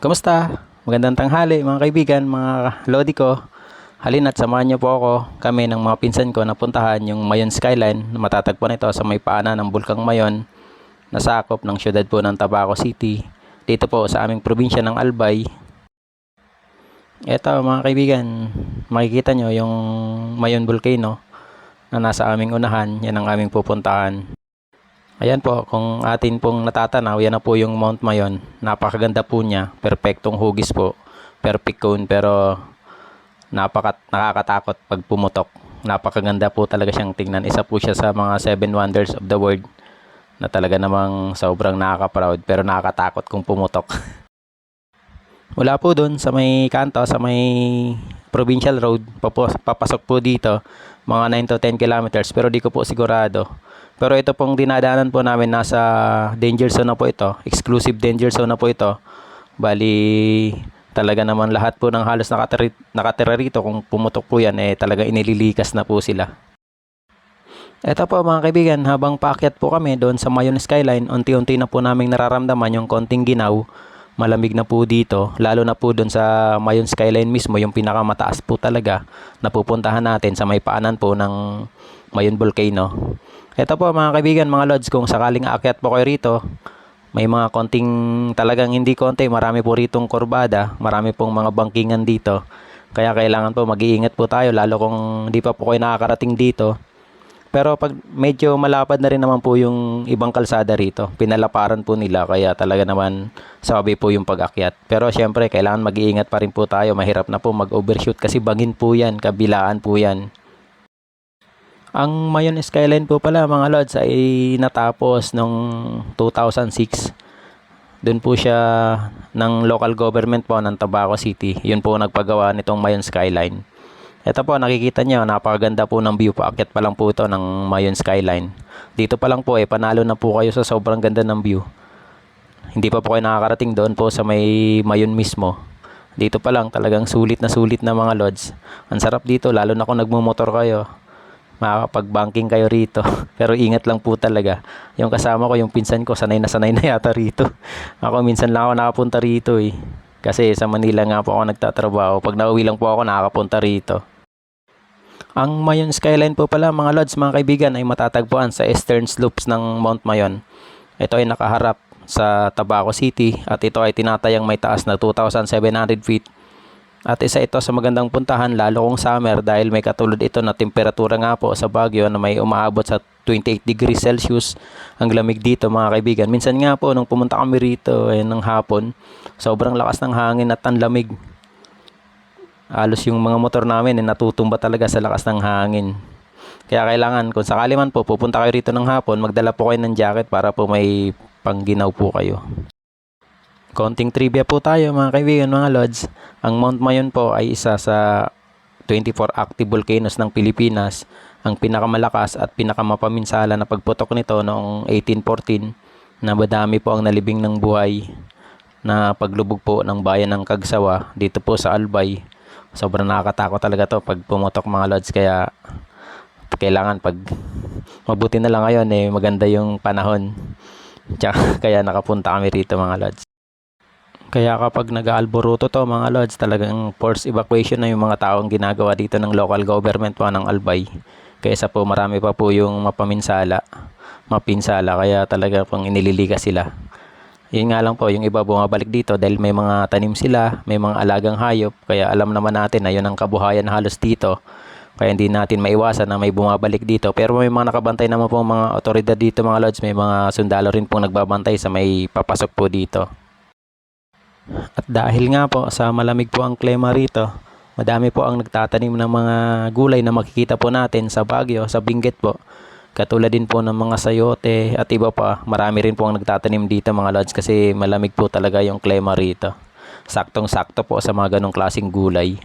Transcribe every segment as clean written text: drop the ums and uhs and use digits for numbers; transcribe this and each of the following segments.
Kumusta? Magandang tanghali mga kaibigan, mga lodi ko. Halina't samahan niyo po kami ng mga pinsan ko na puntahan yung Mayon Skyline na matatagpuan ito sa may paanan ng Bulkang Mayon na sakop ng syudad po ng Tabaco City. Dito po sa aming probinsya ng Albay. Ito mga kaibigan, makikita nyo yung Mayon Volcano na nasa aming unahan. Yan ang aming pupuntahan. Ayan po, kung atin pong natatanaw, yan na po yung Mount Mayon. Napakaganda po niya, perfectong hugis po, perfect cone, pero nakakatakot pag pumutok. Napakaganda po talaga siyang tingnan. Isa po siya sa mga 7 wonders of the world na talaga namang sobrang nakaka-proud pero nakakatakot kung pumutok. Mula po dun sa may kanto, sa may provincial road, papasok po dito, mga 9 to 10 kilometers, pero di ko po sigurado. Pero ito pong dinadaanan po namin, nasa danger zone na po ito. Exclusive danger zone na po ito. Bali, talaga naman lahat po ng halos nakatira rito, kung pumutok po yan, talaga inililikas na po sila. Ito po mga kaibigan, habang paakyat po kami doon sa Mayon Skyline, unti-unti na po namin nararamdaman yung konting ginaw. Malamig na po dito, lalo na po doon sa Mayon Skyline mismo, yung pinakamataas po talaga na pupuntahan natin sa may paanan po ng Mayon Volcano. Ito po mga kaibigan, mga lods, kung sakaling aakyat po kayo rito, may mga konting, talagang hindi konti, marami po ritong kurbada, marami pong mga bangkingan dito. Kaya kailangan po mag-iingat po tayo, lalo kung hindi pa po kayo nakakarating dito. Pero pag medyo malapad na rin naman po yung ibang kalsada rito, pinalaparan po nila, kaya talaga naman sabi po yung pag-akyat. Pero syempre, kailangan mag-iingat pa rin po tayo, mahirap na po mag-overshoot kasi bangin po yan, kabilaan po yan. Ang Mayon Skyline po pala mga lods ay natapos noong 2006. Doon po siya ng local government po ng Tabaco City. Yun po nagpagawa nitong Mayon Skyline. Ito po nakikita nyo, napakaganda po ng view. Paakyat pa lang po ito ng Mayon Skyline. Dito pa lang po panalo na po kayo sa sobrang ganda ng view. Hindi pa po kayo nakakarating doon po sa may Mayon mismo. Dito pa lang talagang sulit na mga lods. Ang sarap dito lalo na kung nagmumotor kayo. Makakapag-banking kayo rito. Pero ingat lang po talaga. Yung kasama ko, yung pinsan ko, sanay na yata rito. Ako minsan lang ako nakapunta rito Kasi sa Manila nga po ako nagtatrabaho. Pag nauwi lang po ako, nakakapunta rito. Ang Mayon Skyline po pala mga lods, mga kaibigan, ay matatagpuan sa eastern slopes ng Mount Mayon. Ito ay nakaharap sa Tabaco City at ito ay tinatayang may taas na 2,700 feet. At isa ito sa magandang puntahan lalo kung summer dahil may katulad ito na temperatura nga po sa Baguio na may umaabot sa 28 degrees Celsius. Ang lamig dito mga kaibigan. Minsan nga po nung pumunta kami rito ng hapon, sobrang lakas ng hangin at ang lamig. Halos yung mga motor namin natutumba talaga sa lakas ng hangin. Kaya kailangan kung sakali man po pupunta kayo rito ng hapon, magdala po kayo ng jacket para po may pangginaw po kayo. Konting trivia po tayo mga kaibigan, mga lods. Ang Mount Mayon po ay isa sa 24 active volcanoes ng Pilipinas. Ang pinakamalakas at pinakamapaminsala na pagputok nito noong 1814 na madami po ang nalibing ng buhay na paglubog po ng bayan ng Cagsawa dito po sa Albay. Sobrang nakakatakot talaga to pag pumutok mga lods, kaya kailangan pag mabuti na lang ngayon maganda yung panahon. Kaya nakapunta kami rito mga lods. Kaya kapag nag-aalboruto to mga lods, talagang forced evacuation na yung mga taong ginagawa dito ng local government po ng Albay. Kaysa po marami pa po yung mapinsala, kaya talaga pang inililikas sila. Yun nga lang po, yung iba bumabalik dito dahil may mga tanim sila, may mga alagang hayop, kaya alam naman natin na yun ang kabuhayan halos dito. Kaya hindi natin maiwasan na may bumabalik dito. Pero may mga nakabantay naman po mga otoridad dito mga lods, may mga sundalo rin pong nagbabantay sa may papasok po dito. At dahil nga po sa malamig po ang klima rito, madami po ang nagtatanim ng mga gulay na makikita po natin sa Baguio, sa Benguet po. Katulad din po ng mga sayote at iba pa. Marami rin po ang nagtatanim dito mga lods kasi malamig po talaga yung klima rito. Saktong-sakto po sa mga ganong klaseng gulay.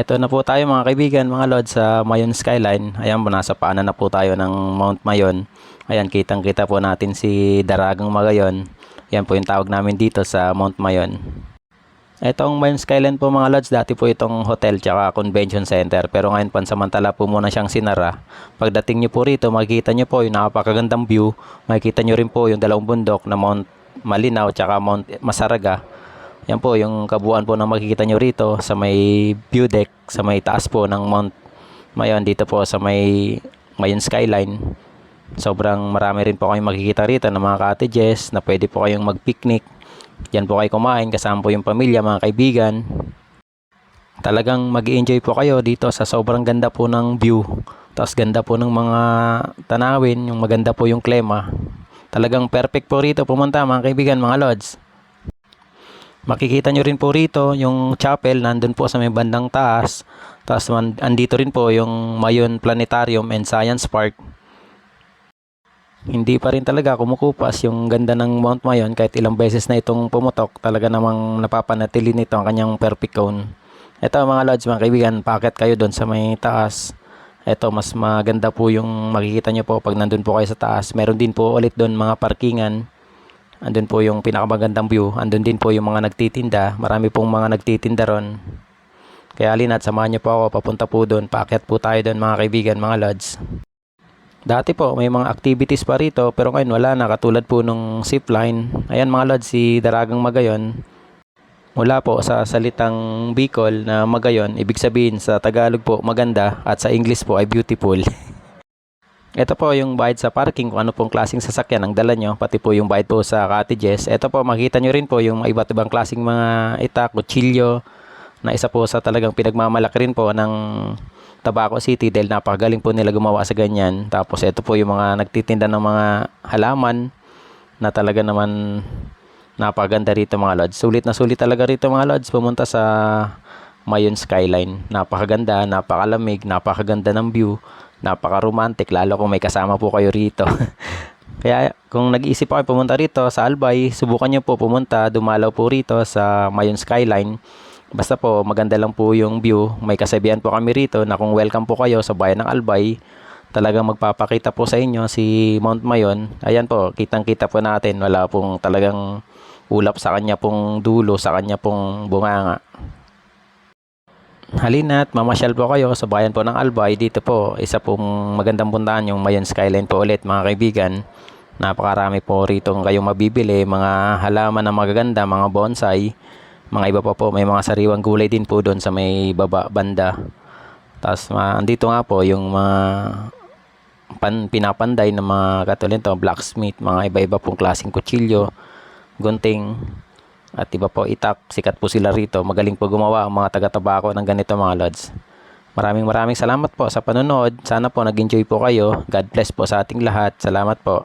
Eto na po tayo mga kaibigan, mga lods, sa Mayon Skyline. Ayan po, nasa paanan na po tayo ng Mount Mayon. Ayan, kitang-kita po natin si Daragang Magayon. Yan po yung tawag namin dito sa Mount Mayon. Etong Mayon Skyline po mga lods, dati po itong hotel tsaka convention center. Pero ngayon pansamantala po muna siyang sinara. Pagdating nyo po rito, makikita nyo po yung napakagandang view. Makikita nyo rin po yung dalawang bundok na Mount Malinaw tsaka Mount Masaraga. Yan po yung kabuuan po na makikita nyo rito sa may view deck, sa may taas po ng Mount Mayon, dito po sa may Mayon Skyline. Sobrang marami rin po kayong makikita rito ng mga cottages na pwede po kayong mag-picnic. Diyan po kayo kumain kasama po yung pamilya, mga kaibigan. Talagang mag-i-enjoy po kayo dito sa sobrang ganda po ng view. Tapos ganda po ng mga tanawin, yung maganda po yung klima. Talagang perfect po rito pumunta mga kaibigan, mga lods. Makikita nyo rin po rito yung chapel, nandun po sa may bandang taas. Tapos andito rin po yung Mayon Planetarium and Science Park. Hindi pa rin talaga kumukupas yung ganda ng Mount Mayon kahit ilang beses na itong pumutok. Talaga namang napapanatili nito ang kanyang perfect cone. Ito mga lods, mga kaibigan, paakyat kayo doon sa may taas. Ito, mas maganda po yung makikita nyo po pag nandun po kayo sa taas. Meron din po ulit doon mga parkingan. Andun po yung pinakamagandang view. Andun din po yung mga nagtitinda. Marami pong mga nagtitinda ron. Kaya halina't samahan nyo po ako papunta po doon. Paakyat po tayo doon mga kaibigan, mga lods. Dati po may mga activities pa rito pero ngayon wala na, katulad po nung zipline. Ayan mga lods, si Daragang Magayon. Mula po sa salitang Bicol na Magayon, ibig sabihin sa Tagalog po maganda at sa English po ay beautiful. Ito po yung bayad sa parking, kung ano pong klaseng sasakyan ang dala nyo, pati po yung bayad po sa cottages. Ito po, makita nyo rin po yung iba't ibang klaseng mga itak, kutsilyo, na isa po sa talagang pinagmamalaki rin po ng Tabaco City dahil napakagaling po nila gumawa sa ganyan. Tapos ito po yung mga nagtitinda ng mga halaman na talaga naman napakaganda rito mga lods. Sulit na sulit talaga rito mga lods pumunta sa Mayon Skyline. Napakaganda, napakalamig, napakaganda ng view. Napaka-romantic, lalo kung may kasama po kayo rito. Kaya kung nag-iisip po kayo pumunta rito sa Albay, subukan nyo po pumunta, dumalaw po rito sa Mayon Skyline. Basta po maganda lang po yung view. May kasabihan po kami rito na kung welcome po kayo sa bayan ng Albay, talagang magpapakita po sa inyo si Mount Mayon. Ayan po, kitang-kita po natin, wala pong talagang ulap sa kanya pong dulo, sa kanya pong bunganga. Halina't mamasyal po kayo sa bayan po ng Albay. Dito po, isa pong magandang puntahan yung Mayon Skyline po ulit mga kaibigan. Napakarami po rito kayong mabibili, mga halaman na magaganda, mga bonsai, mga iba pa po, may mga sariwang gulay din po doon sa may baba banda. Tapos andito nga po yung mga pinapanday na mga katulad to, blacksmith, mga iba-iba pong klaseng kutsilyo, gunting, at iba po itak. Sikat po sila rito. Magaling po gumawa ang mga taga-Tabaco ng ganito mga lods. Maraming salamat po sa panonood. Sana po nag-enjoy po kayo. God bless po sa ating lahat. Salamat po.